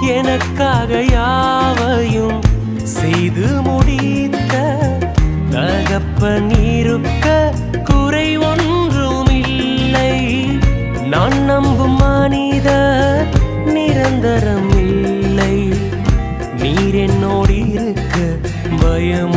எனக்காக யாவையும் செய்து முடித்த தகப்பன் இருக்க குறை ஒன்றும் இல்லை. நான் நம்பும் மனிதர் நிரந்தரம் இல்லை. நீர் என்னோடு இருக்க பயம்